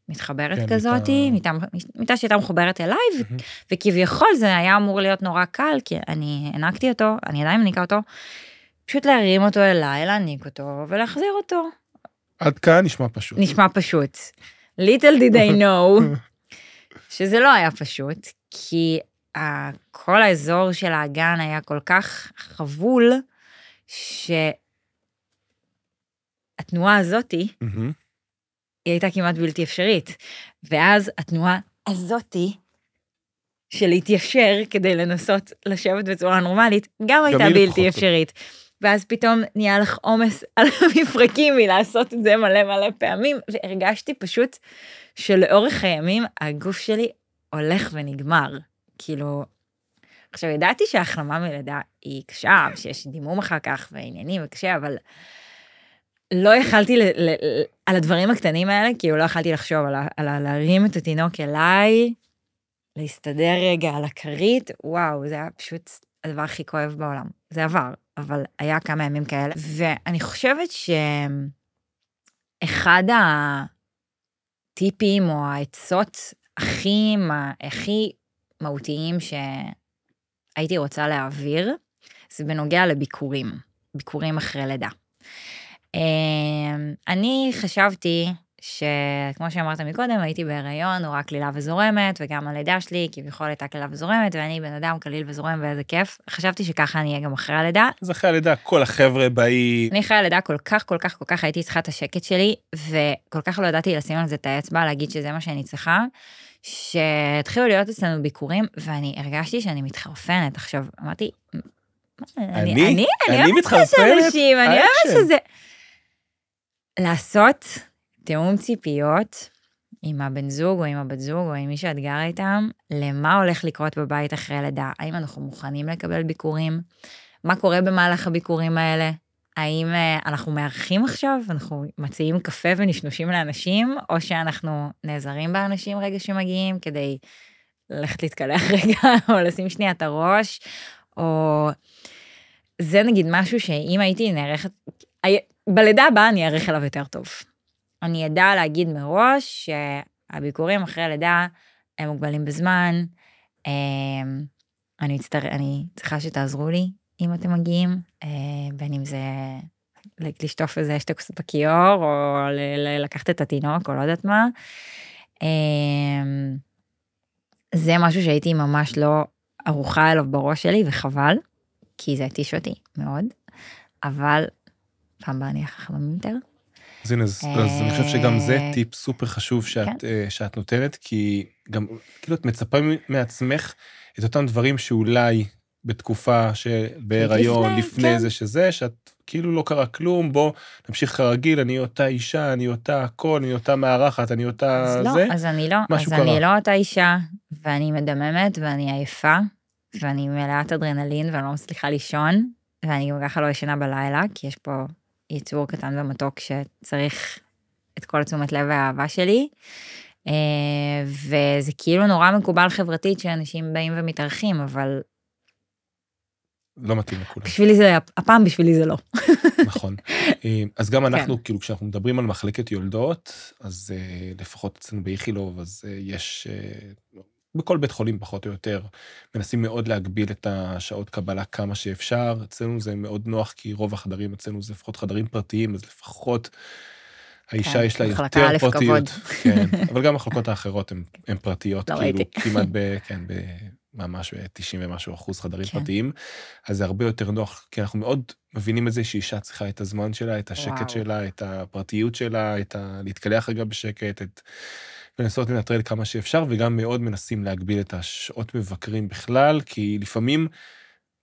מתחברת כזאת, מיטה שהייתה מחוברת אליי, וכביכול זה היה אמור להיות נורא קל, כי אני הענקתי אותו, אני עדיין מניקה אותו, פשוט להרים אותו אליי, להעניק אותו ולהחזיר אותו. עד כאן נשמע פשוט. נשמע פשוט. Little did I know, שזה לא היה פשוט, כי כל האזור של האגן היה כל כך חבול, שהתנועה הזאתי, היא הייתה כמעט בלתי אפשרית. ואז התנועה הזאתי, של להתיישר כדי לנסות לשבת בצורה נורמלית, גם הייתה בלתי אפשרית. ואז פתאום נהיה לך עומס על המפרקים מלעשות את זה מלא פעמים, והרגשתי פשוט שלאורך הימים הגוף שלי הולך ונגמר. כאילו, עכשיו ידעתי שההחלמה מלידה היא קשה, שיש דימום אחר כך ועניינים וקשה, אבל לא יכלתי על הדברים הקטנים האלה, כאילו לא יכלתי לחשוב על להרים את התינוק אליי, להסתדר רגע על הכרית, וואו, זה היה פשוט הדבר הכי כואב בעולם. זה עבר, אבל היה כמה ימים כאלה, ואני חושבת שאחד הטיפים או העצות הכי מהותיים שהייתי רוצה להעביר, זה בנוגע לביקורים, ביקורים אחרי לידה. אני חשבתי שכמו שאמרת מקודם, הייתי בהיריון, נורא כלילה וזורמת, וגם הלידה שלי כביכול הייתה כלילה וזורמת, ואני בן אדם כליל וזורם ואיזה כיף. חשבתי שככה אני אהיה גם אחרי הלידה. אז אחרי הלידה, כל החבר'ה באי... אני אחרי הלידה כל כך הייתי צריכה את השקט שלי, וכל כך לא ידעתי לשים על זה את האצבע, להגיד שזה מה שאני צריכה, שהתחילו להיות אצלנו ביקורים, ואני הרגשתי שאני מתחרפנת. עכשיו, אמרתי, אני מתחרפנת? אני אוהבת שזה... לעשות תיאום ציפיות עם הבן זוג או עם הבת זוג או עם מי שאת גרה איתם, למה הולך לקרות בבית אחרי לידה, האם אנחנו מוכנים לקבל ביקורים, מה קורה במהלך הביקורים האלה, האם אנחנו מארחים עכשיו, אנחנו מציעים קפה ונשנושים לאנשים, או שאנחנו נעזרים באנשים רגע שמגיעים, כדי ללכת להתקלח רגע, או לשים שנייה את הראש, או זה נגיד משהו שאם הייתי נערכת, בלידה הבאה אני אערך אליו יותר טוב. אני ידע להגיד מראש שהביקורים אחרי הלידה הם מוגבלים בזמן, אני צריכה שתעזרו לי אם אתם מגיעים, בין אם זה לשטוף איזה שתי כוסות בכיור, או לקחת את התינוק, או לא יודעת מה. זה משהו שהייתי ממש לא ערוכה אליו בראש שלי, וחבל, כי זה התיש אותי מאוד, אבל פעם באה אני אהיה חכמים יותר. אז הנה, אז אני חושב שגם זה טיפ סופר חשוב שאת נותנת, כי גם, כאילו, את מצפה מעצמך את אותם דברים שאולי בתקופה בהיריון, לפני זה שזה, שאת כאילו לא קרה כלום, בוא נמשיך כרגיל, אני אותה אישה, אני אותה הכל, אני אותה מארחת, אני אותה זה. אז אני לא אותה אישה, ואני מדממת, ואני עייפה, ואני מלאת אדרנלין, ואני לא מצליחה לישון, ואני גם ככה לא ישנה בלילה, כי יש פה יצור קטן ומתוק שצריך את כל תשומת לב והאהבה שלי, וזה כאילו נורא מקובל חברתית שאנשים באים ומתארחים, אבל לא מתאים לכולם. בשבילי זה, הפעם בשבילי זה לא. נכון. אז גם אנחנו, כאילו, כשאנחנו מדברים על מחלקת יולדות, אז לפחות אצלנו באיכילוב, אז יש, בכל בית חולים פחות או יותר, מנסים מאוד להגביל את השעות קבלה כמה שאפשר. אצלנו זה מאוד נוח, כי רוב החדרים אצלנו זה לפחות חדרים פרטיים, אז לפחות האישה יש לה יותר פרטיות. כן, אבל גם המחלקות האחרות הן פרטיות, כאילו כמעט ממש ב-90 ומשהו אחוז חדרים פרטיים, אז זה הרבה יותר נוח, כי אנחנו מאוד מבינים את זה שאישה צריכה את הזמן שלה, את השקט שלה, את הפרטיות שלה, להתקלח רגע בשקט, ולנסות לנטרל כמה שאפשר, וגם מאוד מנסים להגביל את השעות מבקרים בכלל, כי לפעמים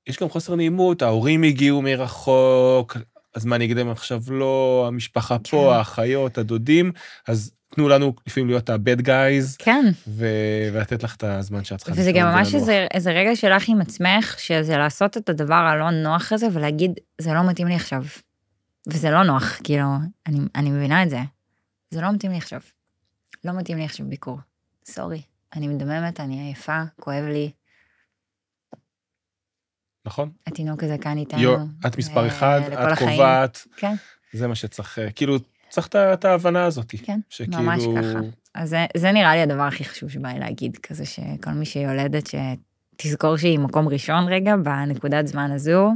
יש גם חוסר נעימות, ההורים הגיעו מרחוק, אז מה אני אגיד להם עכשיו לא, המשפחה פה, האחיות, הדודים, אז תנו לנו לפעמים להיות ה-bad guys, כן. ולתת לך את הזמן שאת צריכה. וזה גם ממש איזה רגע שלך עם עצמך, שזה לעשות את הדבר הלא נוח הזה, ולהגיד, זה לא מתאים לי עכשיו. וזה לא נוח, כאילו, אני מבינה את זה. זה לא מתאים לי עכשיו. לא מתאים לי עכשיו ביקור. סורי, אני מדממת, אני עייפה, כואב לי. נכון. התינוק הזה כאן איתנו. את מספר אחד, את קובעת. כן. זה מה שצריך, כאילו, צריך את ההבנה הזאת. כן, ממש ככה. אז זה נראה לי הדבר הכי חשוב שבא לי להגיד, כזה שכל מי שיולדת, שתזכור שהיא מקום ראשון רגע, בנקודת זמן הזו,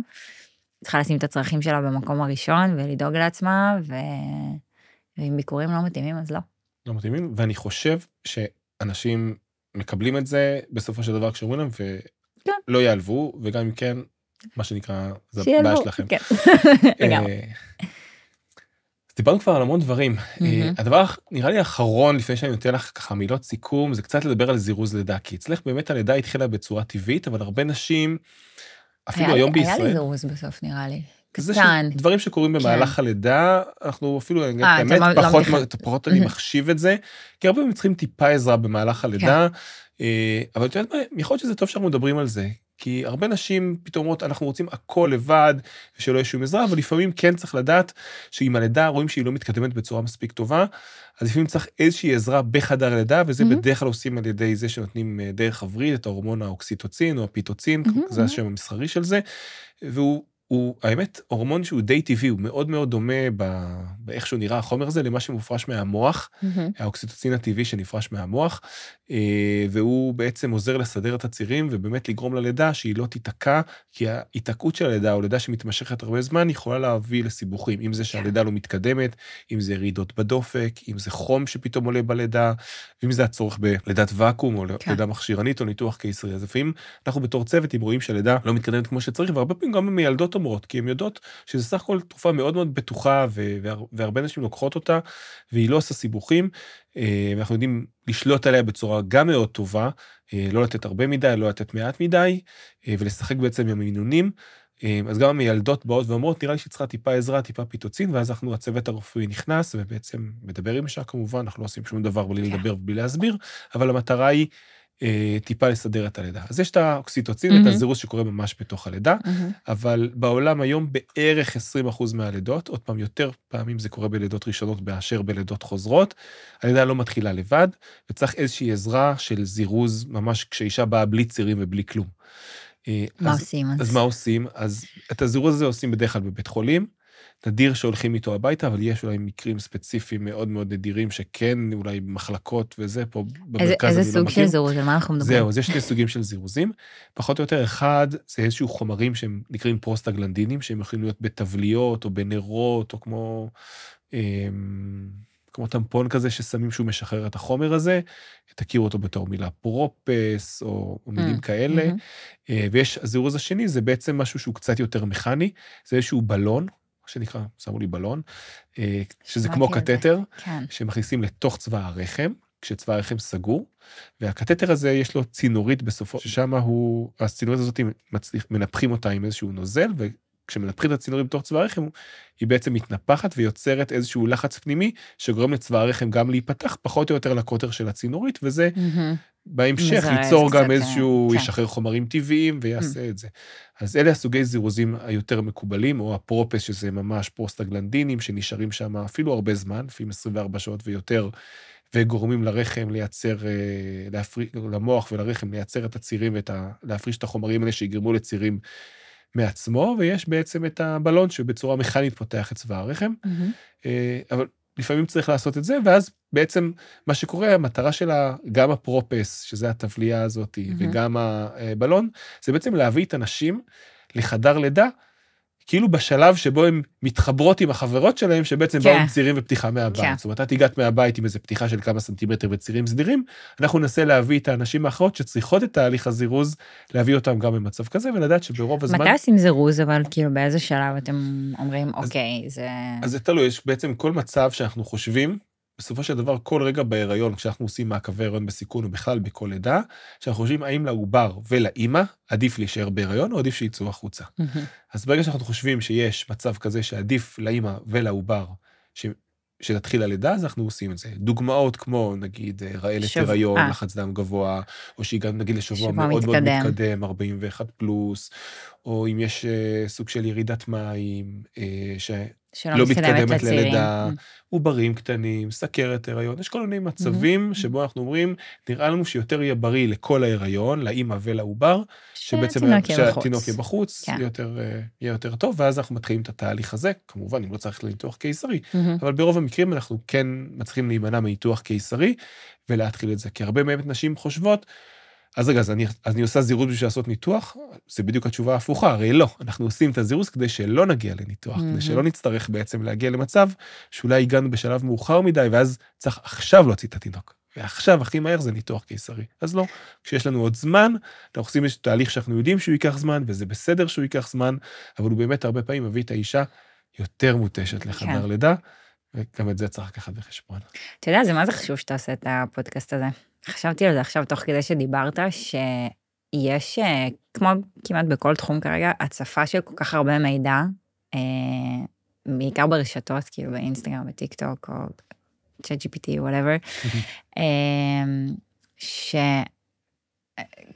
צריכה לשים את הצרכים שלה במקום הראשון, ולדאוג לעצמה, ואם ביקורים לא מתאימים, אז לא. לא מתאימים, ואני חושב שאנשים מקבלים את זה בסופו של דבר כשאומרים להם, ולא יעלבו, וגם אם כן, מה שנקרא, זה בעיה שלכם. כן, לגמרי. דיברנו כבר על המון דברים. הדבר נראה לי האחרון, לפני שאני נותן לך ככה מילות סיכום, זה קצת לדבר על זירוז לידה, כי אצלך באמת הלידה התחילה בצורה טבעית, אבל הרבה נשים, אפילו היום בישראל... היה לי זירוז בסוף, נראה לי. קטן. דברים שקורים במהלך הלידה, אנחנו אפילו, באמת, פחות אני מחשיב את זה, כי הרבה פעמים צריכים טיפה עזרה במהלך הלידה, אבל את יודעת מה, יכול להיות שזה טוב שאנחנו מדברים על זה, כי הרבה נשים פתאום אומרות, אנחנו רוצים הכל לבד, ושלא יש שום עזרה, אבל לפעמים כן צריך לדעת, שאם הלידה רואים שהיא לא מתקדמת בצורה מספיק טובה, אז לפעמים צריך איזושהי עזרה בחדר הלידה, וזה בדרך כלל עושים על ידי זה שנותנים דרך הווריד, את ההורמון האוקסיטוצין או הפיטוצין, זה השם המסחרי של זה, הוא האמת הורמון שהוא די טבעי, הוא מאוד מאוד דומה באיך שהוא נראה החומר הזה, למה שמופרש מהמוח, האוקסיטוצין הטבעי שנפרש מהמוח, והוא בעצם עוזר לסדר את הצירים, ובאמת לגרום ללידה שהיא לא תיתקע, כי ההתעקעות של הלידה, או לידה שמתמשכת הרבה זמן, יכולה להביא לסיבוכים, אם זה שהלידה לא מתקדמת, אם זה ירידות בדופק, אם זה חום שפתאום עולה בלידה, אם זה הצורך בלידת ואקום, או לידה מכשירנית, או ניתוח קיסרי. אז לפעמים אנחנו בתור צוות, אם רואים שהלידה לא מתקדמת כמו שצריך, והרבה פעמים גם המיילדות אומרות, כי הן יודעות שזה סך הכל תרופה מאוד מאוד בטוחה, והרבה נשים לוקחות אותה, והיא לא עושה סיבוכים, ואנחנו יודעים לשלוט עליה בצורה גם מאוד טובה, לא לתת הרבה מדי, לא לתת מעט מדי, ולשחק בעצם עם המינונים, אז גם המיילדות באות ואומרות, נראה לי שצריכה טיפה עזרה, טיפה פיטוצין, ואז אנחנו, הצוות הרפואי נכנס, ובעצם מדבר עם אישה כמובן, אנחנו לא עושים שום דבר בלי לדבר ובלי להסביר, אבל המטרה היא טיפה לסדר את הלידה. אז יש את האוקסיטוצין ואת הזירוז שקורה ממש בתוך הלידה, אבל בעולם היום בערך 20% מהלידות, עוד פעם יותר פעמים זה קורה בלידות ראשונות באשר בלידות חוזרות, הלידה לא מתחילה לבד, וצריך איזושהי עזרה של זירוז, ממש כשאישה באה בלי צירים ובלי כלום. מה עושים? אז מה עושים? אז את הזירוז הזה עושים בדרך כלל בבית חולים, נדיר שהולכים איתו הביתה, אבל יש אולי מקרים ספציפיים מאוד מאוד נדירים, שכן אולי מחלקות וזה פה במרכז. איזה סוג של זירוז, על מה אנחנו מדברים? זהו, אז יש שני סוגים של זירוזים. פחות או יותר אחד, זה איזשהו חומרים שהם נקראים פרוסטגלנדינים, שהם יכולים להיות בתבליות או בנרות, או כמו טמפון כזה ששמים שהוא משחרר את החומר הזה, תכירו אותו בתור מילה פרופס, או מילים כאלה. ויש, הזירוז השני זה בעצם משהו שהוא קצת יותר מכני, זה איזשהו בלון, שנקרא, שמו לי בלון, שזה כמו קטטר, שמכניסים לתוך צבא הרחם, כשצבא הרחם סגור, והקתטר הזה יש לו צינורית בסופו, ששם הצינורית הזאת מנפחים אותה עם איזשהו נוזל, וכשמנפחים את הצינורית בתוך צבא הרחם, היא בעצם מתנפחת ויוצרת איזשהו לחץ פנימי, שגורם לצבא הרחם גם להיפתח פחות או יותר לקוטר של הצינורית, וזה בהמשך ייצור גם איזשהו, ישחרר חומרים טבעיים ויעשה את זה. אז אלה הסוגי זירוזים היותר מקובלים, או הפרופס, שזה ממש פרוסטגלנדינים, שנשארים שם אפילו הרבה זמן, לפעמים 24 שעות ויותר, וגורמים לרחם לייצר, למוח ולרחם לייצר את הצירים, להפריש את החומרים האלה שיגרמו לצירים מעצמו, ויש בעצם את הבלון שבצורה מכנית פותח את צבא הרחם, אבל לפעמים צריך לעשות את זה, ואז בעצם מה שקורה, המטרה שלה, גם הפרופס, שזה התבלייה הזאת, וגם הבלון, זה בעצם להביא את הנשים לחדר לידה, כאילו בשלב שבו הן מתחברות עם החברות שלהם, שבעצם באו עם צירים ופתיחה מהבית. זאת אומרת, את הגעת מהבית עם איזה פתיחה של כמה סנטימטר וצירים סדירים, אנחנו ננסה להביא את האנשים האחרות שצריכות את תהליך הזירוז, להביא אותם גם במצב כזה, ולדעת שברוב הזמן... מתי עושים זירוז, אבל כאילו באיזה שלב אתם אומרים, אוקיי, זה... אז זה תלוי, יש בעצם כל מצב שאנחנו חושבים, בסופו של דבר, כל רגע בהיריון, כשאנחנו עושים מעקבי הריון בסיכון, ובכלל בכל לידה, שאנחנו חושבים האם לעובר ולאמא, עדיף להישאר בהיריון, או עדיף שיצאו החוצה. אז ברגע שאנחנו חושבים שיש מצב כזה שעדיף לאמא ולעובר, שתתחיל הלידה, אז אנחנו עושים את זה. דוגמאות כמו, נגיד, רעלת הריון, לחץ דם גבוה, או שהיא גם, נגיד, לשבוע מאוד מאוד מתקדם, 41 פלוס, או אם יש סוג של ירידת מים, שלא מתקדמת ללידה, עוברים קטנים, סכרת הריון, יש כל מיני מצבים שבו אנחנו אומרים, נראה לנו שיותר יהיה בריא לכל ההיריון, לאמא ולעובר, שבעצם שהתינוק יהיה בחוץ, יהיה יותר טוב, ואז אנחנו מתחילים את התהליך הזה, כמובן, אם לא צריך לניתוח קיסרי, אבל ברוב המקרים אנחנו כן מצליחים להימנע מניתוח קיסרי, ולהתחיל את זה, כי הרבה באמת נשים חושבות, אז רגע, אז אני עושה זירוז בשביל לעשות ניתוח, זה בדיוק התשובה ההפוכה, הרי לא, אנחנו עושים את הזירוז כדי שלא נגיע לניתוח, כדי שלא נצטרך בעצם להגיע למצב, שאולי הגענו בשלב מאוחר מדי, ואז צריך עכשיו להוציא את התינוק, ועכשיו הכי מהר זה ניתוח קיסרי. אז לא, כשיש לנו עוד זמן, אנחנו עושים איזשהו תהליך שאנחנו יודעים שהוא ייקח זמן, וזה בסדר שהוא ייקח זמן, אבל הוא באמת הרבה פעמים מביא את האישה יותר מוטשת לחדר לידה, וגם את זה צריך לקחת בחשבון. אתה יודע, זה מה זה חשוב שאתה עושה את הפודקאסט הזה? חשבתי על זה עכשיו, תוך כדי שדיברת, שיש, כמו כמעט בכל תחום כרגע, הצפה של כל כך הרבה מידע, בעיקר ברשתות, כאילו באינסטגרם, בטיקטוק, או ChatGPT, whatever,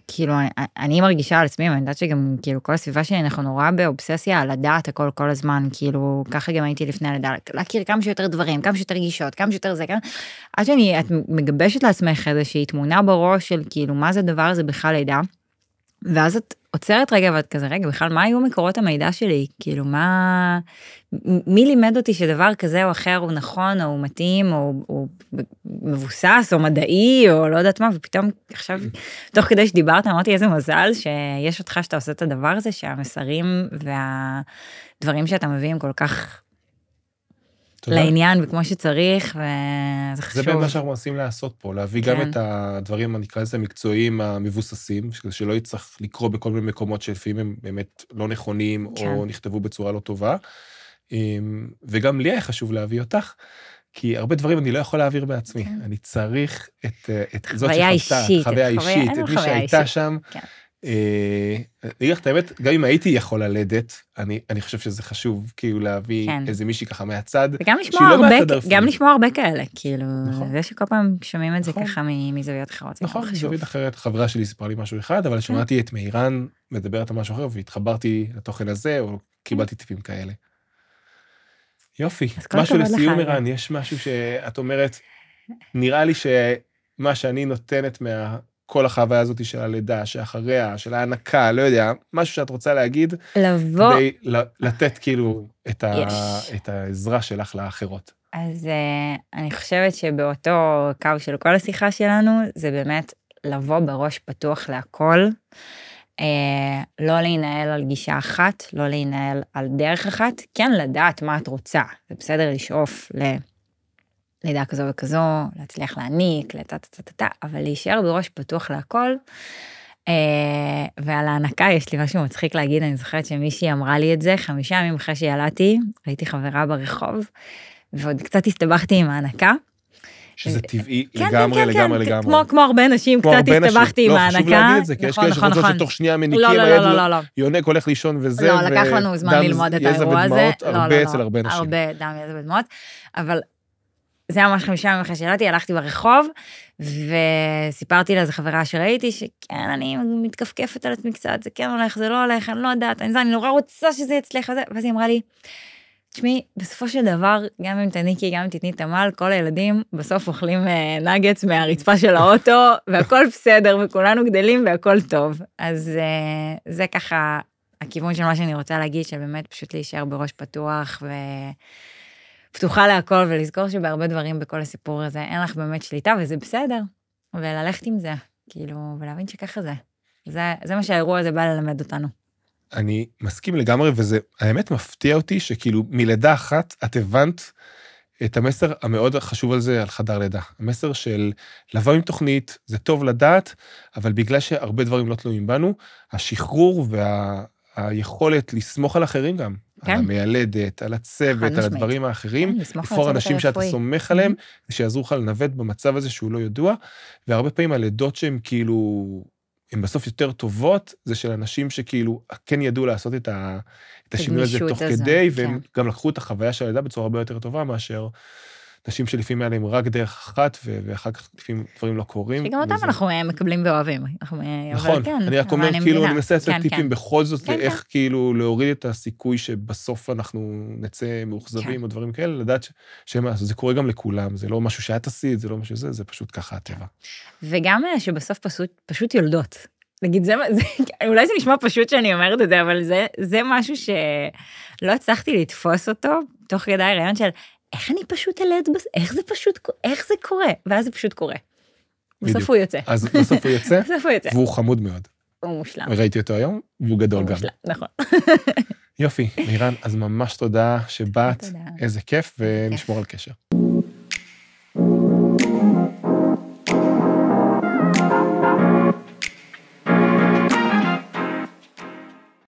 כאילו, אני מרגישה על עצמי, ואני יודעת שגם, כאילו, כל הסביבה שלי, אנחנו נורא באובססיה על לדעת הכל כל הזמן, כאילו, ככה גם הייתי לפני הלידה, להכיר כמה שיותר דברים, כמה שיותר גישות, כמה שיותר זה, עד את מגבשת לעצמך איזושהי תמונה בראש של, כאילו, מה זה הדבר הזה בכלל לידה, ואז את עוצרת רגע, ואת כזה, רגע, בכלל, מה היו מקורות המידע שלי? כאילו, מי לימד אותי שדבר כזה או אחר הוא נכון, או הוא מתאים, או הוא מבוסס, או מדעי, או לא יודעת מה, ופתאום עכשיו, תוך כדי שדיברת, אמרתי איזה מזל, שיש אותך שאתה עושה את הדבר הזה, שהמסרים והדברים שאתה מביאים כל כך לעניין, וכמו שצריך, וזה חשוב. זה באמת מה שאנחנו מנסים לעשות פה, להביא גם את הדברים, אני אקרא לזה המקצועיים המבוססים, שלא יצטרך לקרוא בכל מיני מקומות שלפעמים הם באמת לא נכונים, או נכתבו בצורה לא טובה, וגם לי היה חשוב להביא אותך, כי הרבה דברים אני לא יכול להעביר בעצמי, אני צריך את זאת שחוותה, חוויה אישית, את מי שהייתה שם, אני אגיד, האמת, גם אם הייתי יכול ללדת, אני חושב שזה חשוב, כאילו להביא איזה מישהי ככה מהצד, גם לשמוע הרבה כאלה, כאילו, זה שכל פעם שומעים את זה ככה מזוויות אחרות. נכון, זווית אחרת, חברה שלי סיפרה לי משהו אחד, אבל שמעתי את מאירן מדברת על משהו אחר, והתחברתי לתוכן הזה, או קיבלתי טיפים כאלה. יופי, משהו לסיום מאירן, יש משהו שאת אומרת, נראה לי שמה שאני נותנת כל החוויה הזאת של הלידה, שאחריה, של ההנקה, לא יודע, משהו שאת רוצה להגיד, לבוא, כדי לתת כאילו את העזרה שלך לאחרות. אז אני חושבת שבאותו קו של כל השיחה שלנו, זה באמת לבוא בראש פתוח להכל, לא להינהל על גישה אחת, לא להינהל על דרך אחת, כן לדעת מה את רוצה, זה בסדר לשאוף לידה כזו וכזו, להצליח להעניק, אבל להישאר בראש פתוח להכל, ועל ההנקה יש לי משהו מצחיק להגיד, אני זוכרת שמישהי אמרה לי את זה, 5 ימים אחרי שילדתי, ראיתי חברה ברחוב, ועוד קצת הסתבכתי עם ההנקה, שזה טבעי כן, לגמרי, כן, כן, לגמרי, כן, לגמרי. כמו הרבה נשים, כמו קצת הרבה נשים. הסתבכתי עם לא, ההנקה. חשוב להגיד את זה, כי יש כאלה שחושבות שתוך שנייה מניקים, הילד יונק הולך לישון וזה, לא, לקח לנו זמן ללמוד את האירוע הזה. יזע ודמעות, הרבה אצל הרבה נשים. הרבה דם, יזע ודמעות, אבל זה ממש 5 ימים אחרי שילדתי, הלכתי ברחוב, וסיפרתי לאיזו חברה שראיתי, שכן, אני מתכפכפת על עצמי קצת, זה כן הולך, זה לא הולך, אני לא יודעת, אני נורא רוצה שזה יצליח, ואז היא אמרה לי, תשמעי, בסופו של דבר, גם אם תניקי, גם אם תתני תמל, כל הילדים בסוף אוכלים נגץ מהרצפה של האוטו, והכל בסדר, וכולנו גדלים, והכל טוב. אז זה ככה הכיוון של מה שאני רוצה להגיד, שבאמת פשוט להישאר בראש פתוח, ופתוחה להכל, ולזכור שבהרבה דברים בכל הסיפור הזה, אין לך באמת שליטה, וזה בסדר. וללכת עם זה, כאילו, ולהבין שככה זה. זה מה שהאירוע הזה בא ללמד אותנו. אני מסכים לגמרי, וזה האמת מפתיע אותי שכאילו מלידה אחת את הבנת את המסר המאוד חשוב על זה, על חדר לידה. המסר של לבוא עם תוכנית, זה טוב לדעת, אבל בגלל שהרבה דברים לא תלויים בנו, השחרור והיכולת לסמוך על אחרים גם, כן. על המיילדת, על הצוות, על הדברים האחרים, לבחור אנשים שאתה סומך עליהם, שיעזרו לך לנווט במצב הזה שהוא לא ידוע, והרבה פעמים הלידות שהן כאילו הן בסוף יותר טובות, זה של אנשים שכאילו כן ידעו לעשות את השינוי הזה תוך כדי, והם גם לקחו את החוויה של הלידה בצורה הרבה יותר טובה, מאשר נשים שלפעמים היה להם רק דרך אחת, ואחר כך לפעמים דברים לא קורים. שגם אותם אנחנו מקבלים ואוהבים. נכון, אני רק אומר, כאילו, אני מנסה לעשות טיפים בכל זאת, איך כאילו להוריד את הסיכוי שבסוף אנחנו נצא מאוכזבים, או דברים כאלה, לדעת שזה קורה גם לכולם, זה לא משהו שאת עשית, זה לא משהו זה פשוט ככה הטבע. וגם שבסוף פשוט יולדות. נגיד, אולי זה נשמע פשוט שאני אומרת את זה, אבל זה משהו שלא הצלחתי לתפוס אותו, תוך כדי הרעיון של איך אני פשוט אלד, איך זה קורה? ואז זה פשוט קורה. בסוף הוא יוצא. אז בסוף הוא יוצא, והוא חמוד מאוד. הוא מושלם. ראיתי אותו היום, והוא גדול גם. נכון. יופי, מירן, אז ממש תודה שבאת, איזה כיף, ונשמור על קשר.